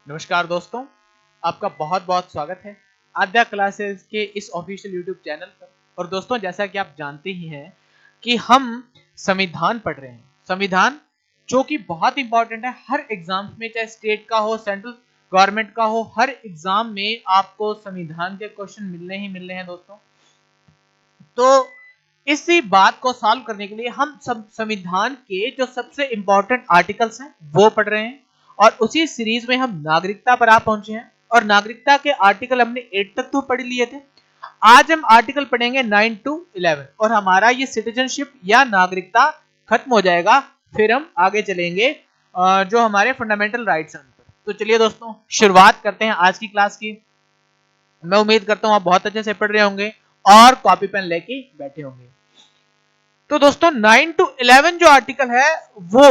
नमस्कार दोस्तों, आपका बहुत बहुत स्वागत है आद्या क्लासेस के इस ऑफिशियल यूट्यूब चैनल पर। और दोस्तों, जैसा कि आप जानते ही हैं कि हम संविधान पढ़ रहे हैं। संविधान जो कि बहुत इंपॉर्टेंट है हर एग्जाम में, चाहे स्टेट का हो, सेंट्रल गवर्नमेंट का हो, हर एग्जाम में आपको संविधान के क्वेश्चन मिलने ही मिलने हैं दोस्तों। तो इसी बात को सॉल्व करने के लिए हम सब संविधान के जो सबसे इंपॉर्टेंट आर्टिकल्स हैं वो पढ़ रहे हैं। और उसी सीरीज में हम नागरिकता पर आ पहुंचे हैं और नागरिकता के आर्टिकल हमने 8 तक तो पढ़ लिए थे। आज हम आर्टिकल पढ़ेंगे 9 to 11 और हमारा ये सिटीजनशिप या नागरिकता खत्म हो जाएगा। फिर हम आगे चलेंगे जो हमारे फंडामेंटल राइट्स हैं उन पर। तो चलिए दोस्तों, शुरुआत करते हैं आज की क्लास की। मैं उम्मीद करता हूं आप बहुत अच्छे से पढ़ रहे होंगे और कॉपी पेन लेके बैठे होंगे। तो दोस्तों 9 to 11 जो आर्टिकल है वो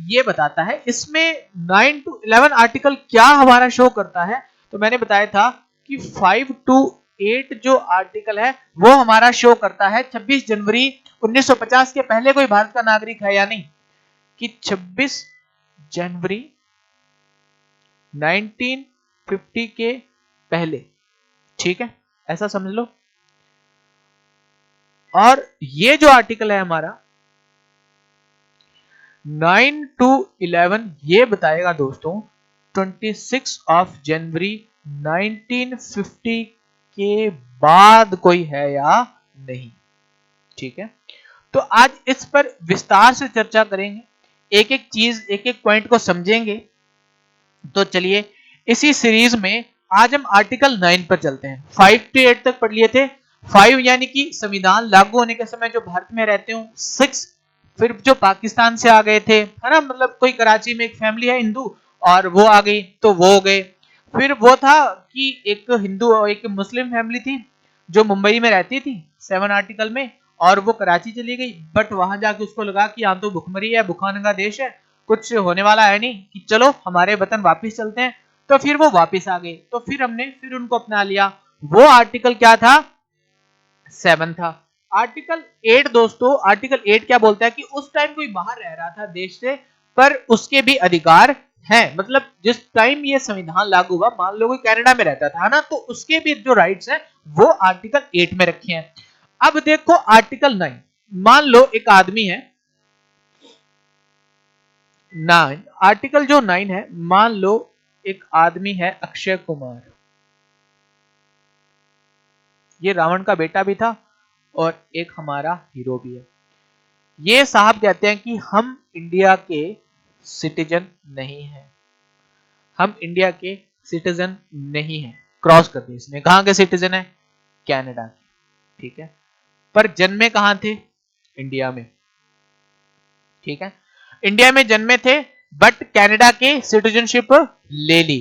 ये बताता है, इसमें 9 to 11 आर्टिकल क्या हमारा शो करता है। तो मैंने बताया था कि 5 to 8 जो आर्टिकल है वो हमारा शो करता है 26 जनवरी 1950 के पहले कोई भारत का नागरिक है या नहीं, कि 26 जनवरी 1950 के पहले। ठीक है, ऐसा समझ लो। और ये जो आर्टिकल है हमारा 9 to 11 ये बताएगा दोस्तों 26 ऑफ जनवरी 1950 के बाद कोई है या नहीं। ठीक है, तो आज इस पर विस्तार से चर्चा करेंगे, एक एक चीज, एक एक पॉइंट को समझेंगे। तो चलिए, इसी सीरीज में आज हम आर्टिकल 9 पर चलते हैं। 5 to 8 तक पढ़ लिए थे। 5 यानी कि संविधान लागू होने के समय जो भारत में रहते हो। 6 फिर जो पाकिस्तान से आ गए थे, है ना, मतलब कोई कराची में एक फैमिली है हिंदू और वो आ गई तो वो हो गए। फिर वो था कि एक हिंदू और एक मुस्लिम फैमिली थी जो मुंबई में रहती थी 7 आर्टिकल में, और वो कराची चली गई। बट वहां जाके उसको लगा कि यहाँ तो भुखमरी है, भुखानंगा देश है, कुछ होने वाला है नहीं, कि चलो हमारे वतन वापस चलते हैं। तो फिर वो वापस आ गए, तो फिर हमने फिर उनको अपना लिया। वो आर्टिकल क्या था? 7 था। आर्टिकल 8 दोस्तों, आर्टिकल 8 क्या बोलता है कि उस टाइम कोई बाहर रह रहा था देश से, पर उसके भी अधिकार हैं। मतलब जिस टाइम ये संविधान लागू हुआ, मान लो कोई कनाडा में रहता था ना, तो उसके भी जो राइट्स हैं वो आर्टिकल 8 में रखे हैं। अब देखो आर्टिकल 9, मान लो एक आदमी है 9, आर्टिकल जो 9 है, मान लो एक आदमी है अक्षय कुमार। ये रावण का बेटा भी था और एक हमारा हीरो भी है। ये साहब कहते हैं कि हम इंडिया के सिटीजन नहीं हैं, हम इंडिया के सिटीजन नहीं हैं। क्रॉस कर दिया इसने, कहां के सिटीजन है? कनाडा के। ठीक है, पर जन्मे कहां थे? इंडिया में। ठीक है, इंडिया में जन्मे थे बट कनाडा के सिटीजनशिप ले ली।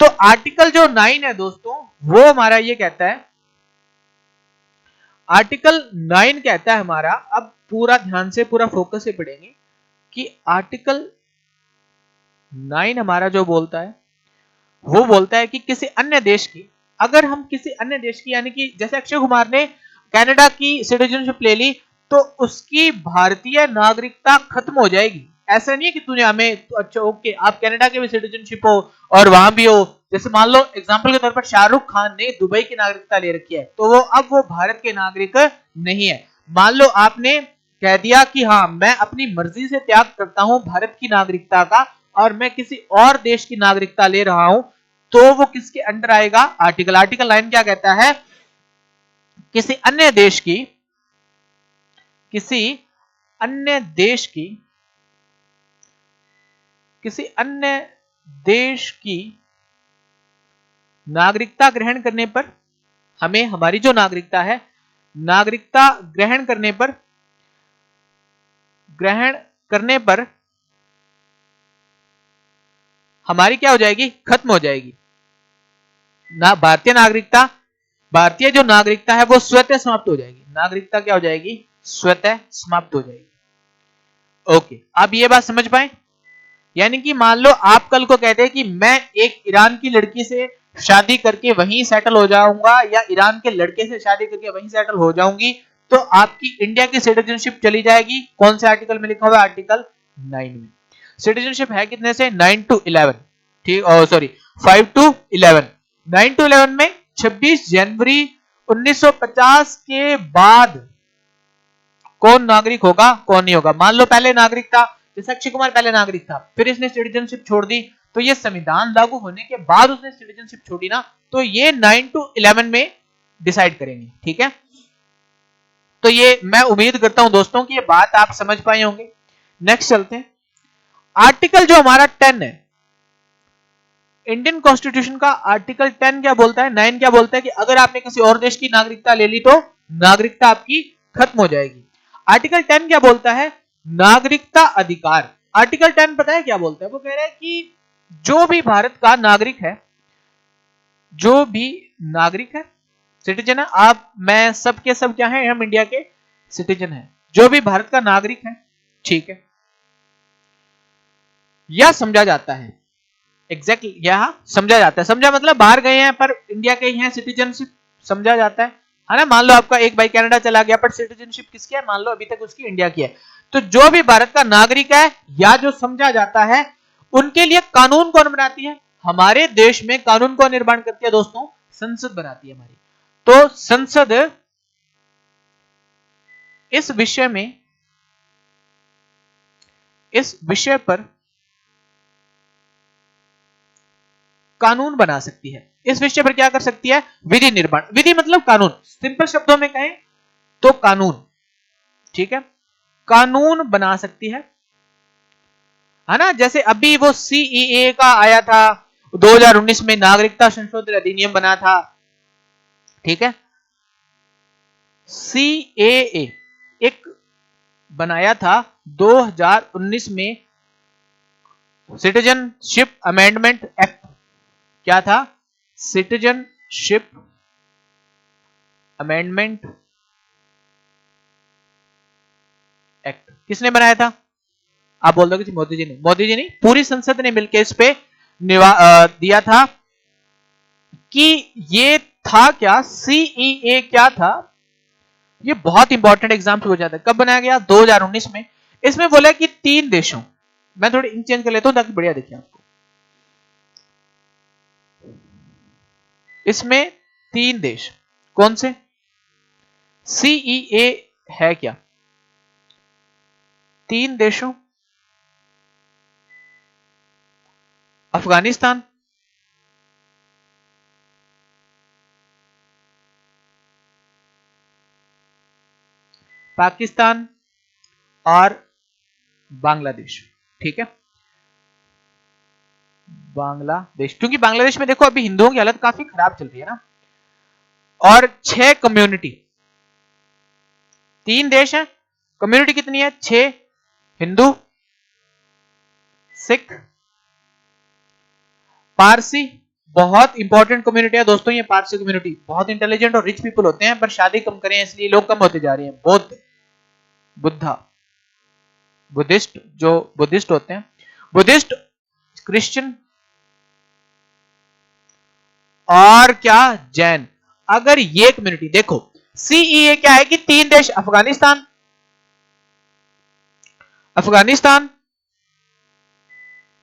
तो आर्टिकल जो 9 है दोस्तों, वो हमारा ये कहता है, आर्टिकल 9 कहता है हमारा, अब पूरा ध्यान से, पूरा फोकस से पढ़ेंगे कि आर्टिकल 9 हमारा जो बोलता है वो बोलता है कि किसी अन्य देश की, अगर हम किसी अन्य देश की, यानी कि जैसे अक्षय कुमार ने कनाडा की सिटीजनशिप ले ली, तो उसकी भारतीय नागरिकता खत्म हो जाएगी। ऐसा नहीं है कि दुनिया में तो अच्छा ओके आप कनाडा के भी सिटीजनशिप हो और वहां भी हो। जैसे मान लो एग्जांपल के तौर पर शाहरुख खान ने दुबई की नागरिकता ले रखी है, तो वो अब वो भारत के नागरिक नहीं है। मान लो आपने कह दिया कि हाँ मैं अपनी मर्जी से त्याग करता हूं भारत की नागरिकता का और मैं किसी और देश की नागरिकता ले रहा हूं, तो वो किसके अंडर आएगा? आर्टिकल 9 क्या कहता है? किसी अन्य देश की, किसी अन्य देश की, किसी अन्य देश की नागरिकता ग्रहण करने पर, हमें हमारी जो नागरिकता है, नागरिकता ग्रहण करने पर, ग्रहण करने पर हमारी क्या हो जाएगी? खत्म हो जाएगी ना भारतीय नागरिकता। भारतीय जो नागरिकता है वो स्वतः समाप्त हो जाएगी। नागरिकता क्या हो जाएगी? स्वतः समाप्त हो जाएगी। ओके, आप ये बात समझ पाए? यानी कि मान लो आप कल को कहते हैं कि मैं एक ईरान की लड़की से शादी करके वहीं सेटल हो जाऊंगा, या ईरान के लड़के से शादी करके वहीं सेटल हो जाऊंगी, तो आपकी इंडिया की सिटीजनशिप चली जाएगी। कौन से आर्टिकल में लिखा हुआ है? आर्टिकल 9 में। सिटीजनशिप है कितने से? 9 to 11। ठीक, सॉरी 5 to 11, 9 to 11 में 26 जनवरी 1950 के बाद कौन नागरिक होगा कौन नहीं होगा। मान लो पहले नागरिक था, जैसे अक्षय कुमार पहले नागरिक था, फिर इसने सिटीजनशिप छोड़ दी, तो ये संविधान लागू होने के बाद उसने सिटीजनशिप छोड़ी ना, तो ये 9 to 11 में डिसाइड करेंगे। ठीक है, तो ये मैं उम्मीद करता हूं दोस्तों कि ये बात आप समझ पाए होंगे। नेक्स्ट चलते हैं। आर्टिकल जो हमारा 10 है, इंडियन कॉन्स्टिट्यूशन का आर्टिकल 10 क्या बोलता है, 9 क्या बोलता है कि अगर आपने किसी और देश की नागरिकता ले ली तो नागरिकता आपकी खत्म हो जाएगी। आर्टिकल 10 क्या बोलता है, नागरिकता अधिकार। आर्टिकल 10 पता है क्या बोलता है, वो कह रहा है कि जो भी भारत का नागरिक है, जो भी नागरिक है, सिटीजन है, आप मैं सब के सब क्या है, हम इंडिया के सिटीजन हैं, जो भी भारत का नागरिक है, ठीक है, यह समझा जाता है, एग्जैक्टली यह समझा जाता है, समझा मतलब बाहर गए हैं पर इंडिया के ही हैं, सिटीजनशिप समझा जाता है ना। मान लो आपका एक भाई कनाडा चला गया पर सिटीजनशिप किसकी है, मान लो अभी तक उसकी इंडिया की है। तो जो भी भारत का नागरिक है या जो समझा जाता है, उनके लिए कानून कौन बनाती है, हमारे देश में कानून को निर्माण करती है दोस्तों, संसद बनाती है हमारी। तो संसद इस विषय पर कानून बना सकती है, इस विषय पर क्या कर सकती है, विधि निर्माण। विधि मतलब कानून, सिंपल शब्दों में कहें तो कानून। ठीक है, कानून बना सकती है ना। जैसे अभी वो सीईए का आया था 2019 में, नागरिकता संशोधन अधिनियम बना था। ठीक है, सीएए एक बनाया था 2019 में, सिटीजनशिप अमेंडमेंट एक्ट। क्या था, सिटीजनशिप अमेंडमेंट एक्ट। किसने बनाया था, आप बोल दोगे मोदी जी ने, मोदी जी नहीं, पूरी संसद ने मिलकर इस पे दिया था कि ये था क्या, सीईए क्या था। ये बहुत इंपॉर्टेंट एग्जाम्पल हो जाता है। कब बनाया गया, 2019 में। इसमें बोला कि 3 देशों, मैं थोड़ी इंक चेंज कर लेता हूं ताकि बढ़िया दिखे आपको। इसमें 3 देश, कौन से, सीईए है क्या, 3 देशों, अफगानिस्तान, पाकिस्तान और बांग्लादेश। ठीक है, बांग्लादेश, क्योंकि बांग्लादेश में देखो अभी हिंदुओं की हालत काफी खराब चल रही है ना। और 6 कम्युनिटी, 3 देश हैं, कम्युनिटी कितनी है, 6, हिंदू, सिख, पारसी। बहुत इंपॉर्टेंट कम्युनिटी है दोस्तों ये पारसी कम्युनिटी, बहुत इंटेलिजेंट और रिच पीपल होते हैं, पर शादी कम करें इसलिए लोग कम होते जा रहे हैं। बौद्ध, बुद्धा, बुद्धिस्ट, जो बुद्धिस्ट होते हैं, बुद्धिस्ट, क्रिश्चियन और क्या, जैन। अगर ये कम्युनिटी देखो, सीईए क्या है कि 3 देश, अफगानिस्तान,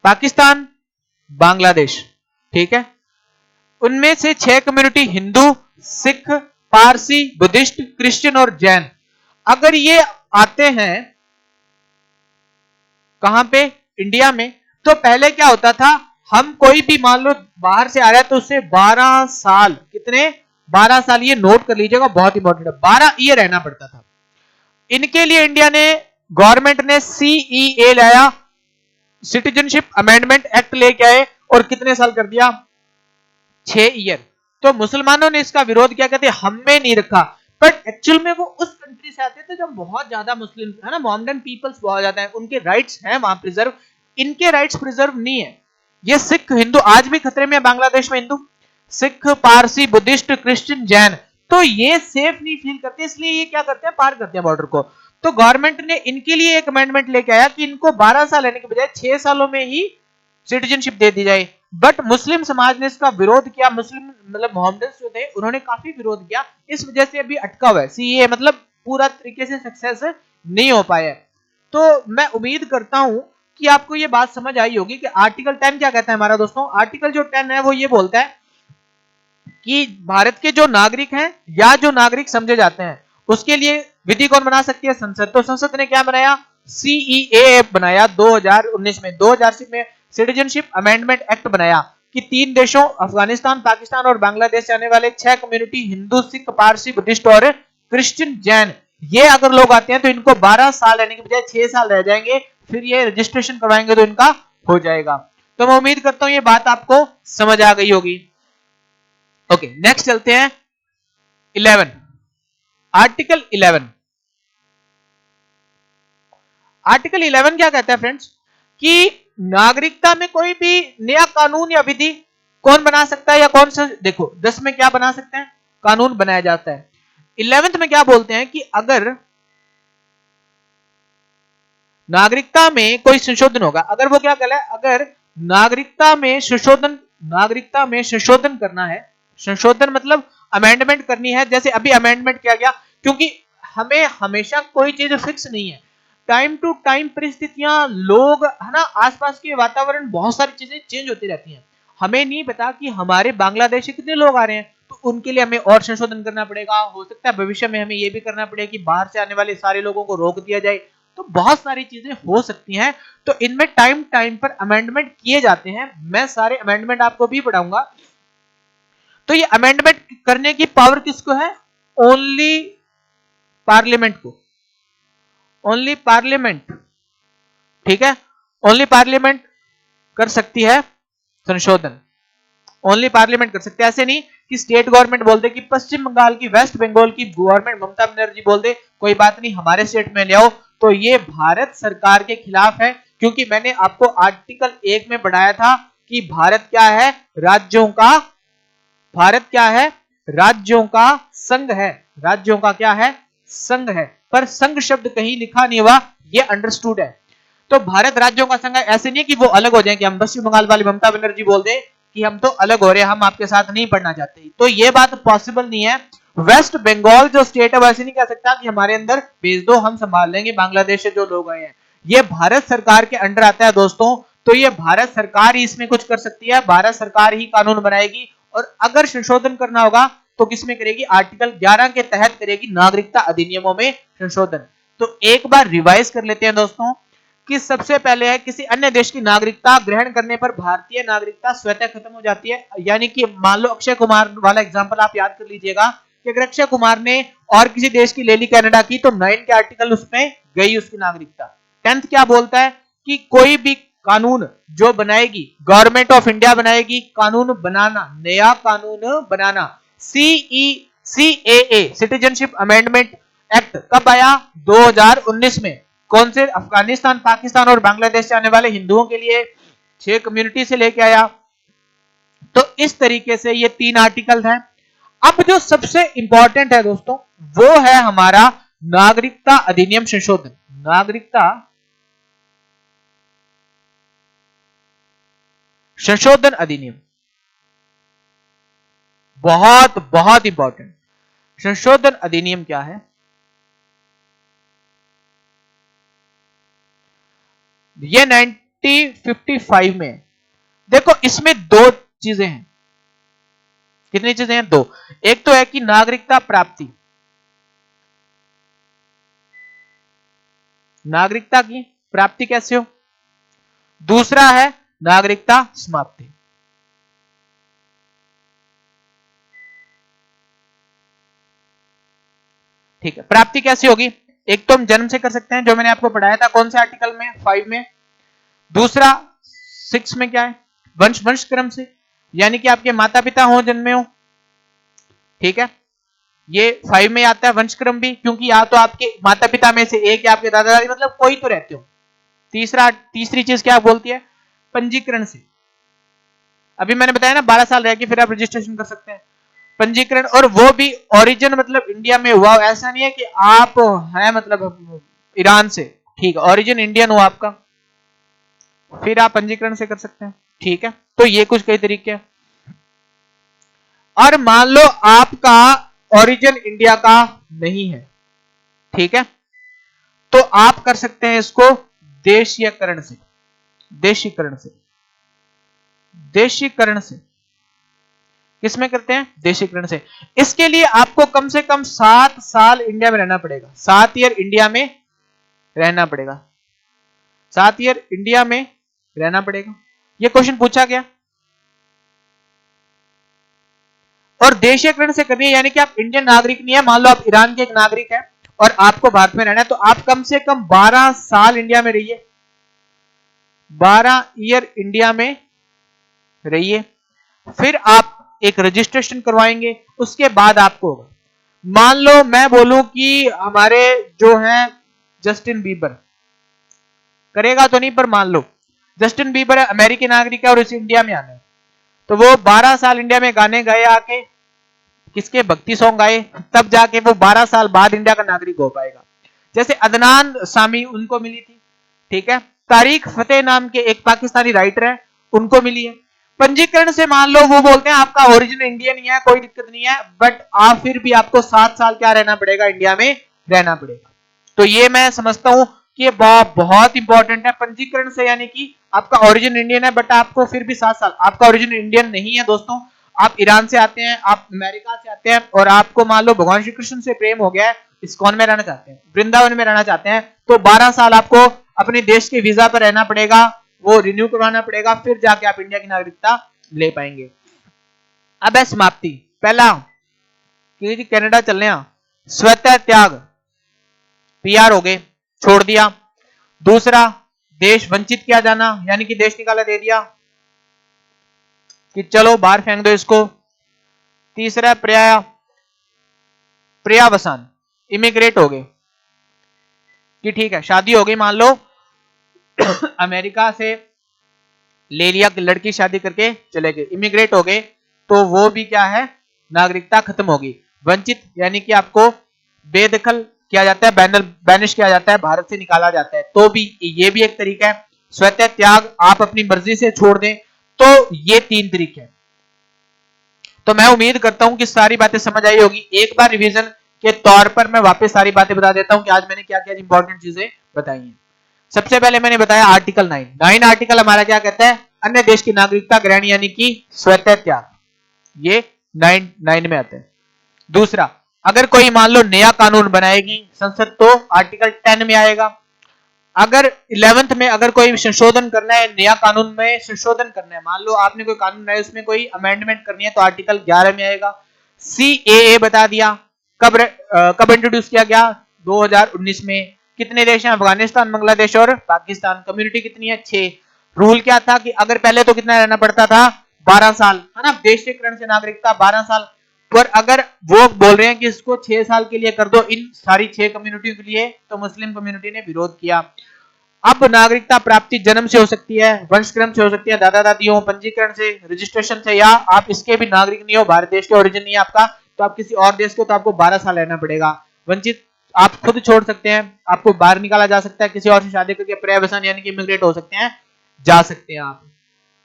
पाकिस्तान, बांग्लादेश। ठीक है, उनमें से 6 community, Hindu, Sikh, Parsi, Buddhist, Christian और जैन। अगर ये आते हैं कहां पे, इंडिया में, तो पहले क्या होता था, हम कोई भी मान लो बाहर से आ रहा है तो उससे 12 साल, कितने, 12 साल, ये नोट कर लीजिएगा, बहुत इंपॉर्टेंट है, 12 ईयर रहना पड़ता था। इनके लिए इंडिया ने, गवर्नमेंट ने सीईए लाया, सिटीजनशिप अमेंडमेंट एक्ट लेके आए और कितने साल कर दिया, 6 ईयर। तो मुसलमानों ने इसका विरोध किया, कहते हमने नहीं रखा, बट एक्चुअल में वो उस कंट्री से आते थे जब बहुत ज्यादा मुस्लिम है ना, मोहम्मदन पीपल्स बहुत ज्यादा है, उनके राइट्स हैं वहां प्रिजर्व, इनके राइट्स प्रिजर्व नहीं है। ये सिख, हिंदू आज भी खतरे में है बांग्लादेश में, हिंदू, सिख, पारसी, बुद्धिस्ट, क्रिश्चियन, जैन। तो ये सेफ नहीं फील करते, इसलिए ये क्या करते हैं, पार करते हैं बॉर्डर को। तो गवर्नमेंट ने इनके लिए एक अमेंडमेंट लेके आया कि इनको 12 साल लेने के बजाय 6 सालों में ही सिटीजनशिप दे दी जाए। बट मुस्लिम समाज ने इसका विरोध किया, मुस्लिम मतलब मोहम्मदन जो थे उन्होंने काफी विरोध किया, इस वजह से अभी अटका हुआ है सीए, मतलब पूरा तरीके से सक्सेस नहीं हो पाया। तो मैं उम्मीद करता हूं कि आपको ये बात समझ आई होगी कि आर्टिकल 10 क्या कहता है हमारा दोस्तों। आर्टिकल जो 10 है वो ये बोलता है कि भारत के जो नागरिक हैं या जो नागरिक समझे जाते हैं उसके लिए विधि कौन बना सकती है, संसद। तो संसद ने क्या बनाया, सीईए बनाया 2019 में। 2000 में सिटीजनशिप अमेंडमेंट एक्ट बनाया कि 3 देशों अफगानिस्तान, पाकिस्तान और बांग्लादेश से आने वाले 6 कम्युनिटी, हिंदू, सिख, पारसी, बुद्धिस्ट और क्रिश्चियन, जैन, ये अगर लोग आते हैं तो इनको 12 साल रहने के बजाय 6 साल रह जाएंगे, फिर ये रजिस्ट्रेशन करवाएंगे तो इनका हो जाएगा। तो मैं उम्मीद करता हूं ये बात आपको समझ आ गई होगी। ओके, नेक्स्ट चलते हैं 11, आर्टिकल 11। आर्टिकल 11 क्या कहता है फ्रेंड्स कि नागरिकता में कोई भी नया कानून या विधि कौन बना सकता है या कौन सा, देखो 10 में क्या बना सकते हैं, कानून बनाया जाता है। 11th में क्या बोलते हैं कि अगर नागरिकता में कोई संशोधन होगा, अगर वो क्या कहला है, अगर नागरिकता में संशोधन करना है, संशोधन मतलब अमेंडमेंट करनी है, जैसे अभी अमेंडमेंट किया गया, क्योंकि हमें हमेशा कोई चीज फिक्स नहीं है, टाइम टू टाइम परिस्थितियां, लोग, है ना, आसपास के वातावरण, बहुत सारी चीजें चेंज होती रहती हैं। हमें नहीं पता कि हमारे बांग्लादेश से कितने लोग आ रहे हैं, तो उनके लिए हमें और संशोधन करना पड़ेगा। हो सकता है भविष्य में हमें यह भी करना पड़े कि बाहर से आने वाले सारे लोगों को रोक दिया जाए। तो बहुत सारी चीजें हो सकती हैं, तो इनमें टाइम टाइम पर अमेंडमेंट किए जाते हैं। मैं सारे अमेंडमेंट आपको भी पढ़ाऊंगा। तो ये अमेंडमेंट करने की पावर किसको है, ओनली पार्लियामेंट को, ओनली पार्लियामेंट, ठीक है, ओनली पार्लियामेंट कर सकती है संशोधन, ओनली पार्लियामेंट कर सकते हैं। ऐसे नहीं कि स्टेट गवर्नमेंट बोल दे, कि पश्चिम बंगाल की, वेस्ट बंगाल की गवर्नमेंट ममता बनर्जी बोल दे कोई बात नहीं हमारे स्टेट में ले आओ, तो ये भारत सरकार के खिलाफ है। क्योंकि मैंने आपको आर्टिकल 1 में पढ़ाया था कि भारत क्या है, राज्यों का, भारत क्या है, राज्यों का संघ है, राज्यों का क्या है, संघ है, पर संघ शब्द कहीं लिखा नहीं हुआ, ये अंडरस्टूड है। तो भारत राज्यों का संघ है, ऐसे नहीं कि वो अलग हो जाए, कि हम पश्चिम बंगाल वाली ममता बनर्जी बोल दे कि हम तो अलग हो रहे हैं, हम आपके साथ नहीं पढ़ना चाहते, तो ये बात पॉसिबल नहीं है। वेस्ट बंगाल जो स्टेट है वैसे नहीं कह सकता कि हमारे अंदर भेज दो, हम संभाल लेंगे बांग्लादेश से जो लोग आए हैं। ये भारत सरकार के अंडर आता है दोस्तों, तो ये भारत सरकार ही इसमें कुछ कर सकती है, भारत सरकार ही कानून बनाएगी। और अगर संशोधन करना होगा तो किसमें करेगी, आर्टिकल 11 के तहत करेगी, नागरिकता अधिनियमों में संशोधन। तो एक बार रिवाइज कर लेते हैं दोस्तों कि सबसे पहले है, किसी अन्य देश की नागरिकता ग्रहण करने पर भारतीय नागरिकता स्वतः खत्म हो जाती है। यानी कि मान लो अक्षय कुमार वाला एग्जांपल आप याद कर लीजिएगा कि अगर अक्षय कुमार ने और किसी देश की ले ली, कनाडा की, तो 9 के आर्टिकल उसमें गई उसकी नागरिकता। 10th क्या बोलता है कि कोई भी कानून जो बनाएगी गवर्नमेंट ऑफ इंडिया बनाएगी, कानून बनाना, नया कानून बनाना, सीएए सिटीजनशिप अमेंडमेंट एक्ट कब आया, 2019 में। कौन से, अफगानिस्तान, पाकिस्तान और बांग्लादेश से आने वाले हिंदुओं के लिए 6 कम्युनिटी से लेके आया। तो इस तरीके से ये 3 आर्टिकल हैं। अब जो सबसे इंपॉर्टेंट है दोस्तों वो है हमारा नागरिकता अधिनियम संशोधन, नागरिकता संशोधन अधिनियम, बहुत बहुत इंपॉर्टेंट। संशोधन अधिनियम क्या है, ये 1955 में। देखो इसमें 2 चीजें हैं, कितनी चीजें हैं, 2। एक तो है कि नागरिकता प्राप्ति, नागरिकता की प्राप्ति कैसे हो, दूसरा है नागरिकता समाप्ति। ठीक है, प्राप्ति कैसी होगी, एक तो हम जन्म से कर सकते हैं जो मैंने आपको पढ़ाया था, कौन से आर्टिकल में, 5 में। दूसरा 6 में क्या है, वंश क्रम से, यानी कि आपके माता पिता हो, जन्मे हो, ठीक है। ये 5 में आता है वंश क्रम भी, क्योंकि या तो आपके माता पिता में से एक या आपके दादा दादी, मतलब कोई तो रहते हो। तीसरी चीज क्या बोलती है, पंजीकरण से। अभी मैंने बताया ना 12 साल रह के फिर आप रजिस्ट्रेशन कर सकते हैं, पंजीकरण, और वो भी ओरिजिन मतलब इंडिया में हुआ, ऐसा नहीं है कि आप हैं मतलब ईरान से, ठीक है, ओरिजिन इंडियन हो आपका, फिर आप पंजीकरण से कर सकते हैं, ठीक है। तो ये कुछ कई तरीके हैं। और मान लो आपका ओरिजिन इंडिया का नहीं है, ठीक है, तो आप कर सकते हैं इसको देशीयकरण से। देशीकरण से। देशीकरण से किसमें करते हैं? देशीकरण से। इसके लिए आपको कम से कम 7 साल इंडिया में रहना पड़ेगा। 7 ईयर इंडिया में रहना पड़ेगा। 7 ईयर इंडिया में रहना पड़ेगा। यह क्वेश्चन पूछा गया। और देशीकरण से करनी है, यानी कि आप इंडियन नागरिक नहीं है, मान लो आप ईरान के एक नागरिक है और आपको भारत में रहना है, तो आप कम से कम 12 साल इंडिया में रहिए। 12 ईयर इंडिया में रहिए, फिर आप एक रजिस्ट्रेशन करवाएंगे, उसके बाद आपको होगा। मान लो मैं बोलूं कि हमारे जो है जस्टिन बीबर, करेगा तो नहीं, पर मान लो जस्टिन बीबर है, अमेरिकी नागरिक है और इसे इंडिया में आना है, तो वो 12 साल इंडिया में गाने गाए, आके किसके भक्ति सॉन्ग गाए, तब जाके वो 12 साल बाद इंडिया का नागरिक हो पाएगा। जैसे अदनान सामी, उनको मिली थी, ठीक है। तारिक फतेह नाम के एक पाकिस्तानी राइटर है, उनको मिली है। पंजीकरण से मान लो वो बोलते हैं आपका ओरिजिन इंडियन ही है, कोई दिक्कत नहीं है, बट आप फिर भी आपको 7 साल क्या रहना पड़ेगा? इंडिया में रहना पड़ेगा। तो ये मैं समझता हूं कि ये बहुत इंपॉर्टेंट है। पंजीकरण से यानी कि आपका ओरिजिन इंडियन है, बट आपको फिर भी 7 साल, आपका ओरिजिन इंडियन नहीं है दोस्तों, आप ईरान से आते हैं, आप अमेरिका से आते हैं और आपको मान लो भगवान श्री कृष्ण से प्रेम हो गया है, इस्कॉन में रहना चाहते हैं, वृंदावन में रहना चाहते हैं, तो 12 साल आपको अपने देश के वीजा पर रहना पड़ेगा, वो रिन्यू करवाना पड़ेगा, फिर जाके आप इंडिया की नागरिकता ले पाएंगे। अब है समाप्ति। पहला कि कनाडा चलने, स्वतः त्याग, पीआर हो गए, छोड़ दिया। दूसरा, देश वंचित किया जाना, यानी कि देश निकाला दे दिया कि चलो बाहर फेंक दो इसको। तीसरा, पर्यावसान, इमिग्रेट हो गए कि ठीक है शादी हो गई, मान लो अमेरिका से ले लिया, लड़की शादी करके चले गए, इमिग्रेट हो गए, तो वो भी क्या है? नागरिकता खत्म होगी। वंचित यानी कि आपको बेदखल किया जाता है, बैनिश किया जाता है, भारत से निकाला जाता है, तो भी ये भी एक तरीका है। स्वतः त्याग, आप अपनी मर्जी से छोड़ दें, तो ये 3 तरीके हैं। तो मैं उम्मीद करता हूं कि सारी बातें समझ आई होगी। एक बार रिवीजन के तौर पर मैं वापस सारी बातें बता देता हूं कि आज मैंने क्या क्या इंपॉर्टेंट चीजें बताई हैं। सबसे पहले मैंने बताया आर्टिकल 9 आर्टिकल हमारा क्या कहता है? अन्य देश की नागरिकता ग्रहण यानी कि स्वतः त्याग, ये 9 में आता है। दूसरा, अगर कोई मान लो नया कानून बनाएगी संसद, तो आर्टिकल 10 में आएगा। अगर 11th में अगर कोई संशोधन करना है, नया कानून में संशोधन करना है, मान लो आपने कोई कानून बनाया उसमें कोई अमेंडमेंट करनी है, तो आर्टिकल 11 में आएगा। CAA बता दिया, कब इंट्रोड्यूस किया गया? 2019 में। कितने देश हैं? अफगानिस्तान, बांग्लादेश और पाकिस्तान। कम्युनिटी कितनी है? 6। रूल क्या था कि अगर पहले तो कितना रहना पड़ता था? 12 साल, है ना, देशीकरण से नागरिकता 12 साल, पर अगर वो बोल रहे हैं कि इसको 6 साल के लिए कर दो इन सारी 6 कम्युनिटियों के लिए, तो मुस्लिम कम्युनिटी ने विरोध किया। अब नागरिकता प्राप्ति जन्म से हो सकती है, वंशक्रम से हो सकती है, दादा दादियों, पंजीकरण से, रजिस्ट्रेशन से, या आप इसके भी नागरिक नहीं हो, भारत देश के ओरिजिन नहीं है आपका, तो आप किसी और देश के, तो आपको 12 साल रहना पड़ेगा। वंचित आप खुद छोड़ सकते हैं, आपको बाहर निकाला जा सकता है, किसी और से शादी करके पर्यावसान यानी कि इमिग्रेट हो सकते हैं, जा सकते हैं आप।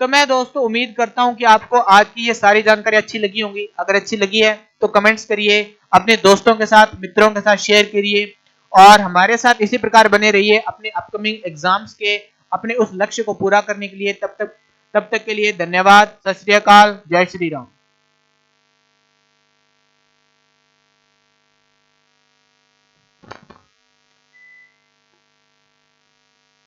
तो मैं दोस्तों उम्मीद करता हूं कि आपको आज की ये सारी जानकारी अच्छी लगी होंगी। अगर अच्छी लगी है तो कमेंट्स करिए, अपने दोस्तों के साथ, मित्रों के साथ शेयर करिए और हमारे साथ इसी प्रकार बने रहिए अपने अपकमिंग एग्जाम्स के, अपने उस लक्ष्य को पूरा करने के लिए। तब तक के लिए धन्यवाद। सत श्री अकाल, जय श्री राम।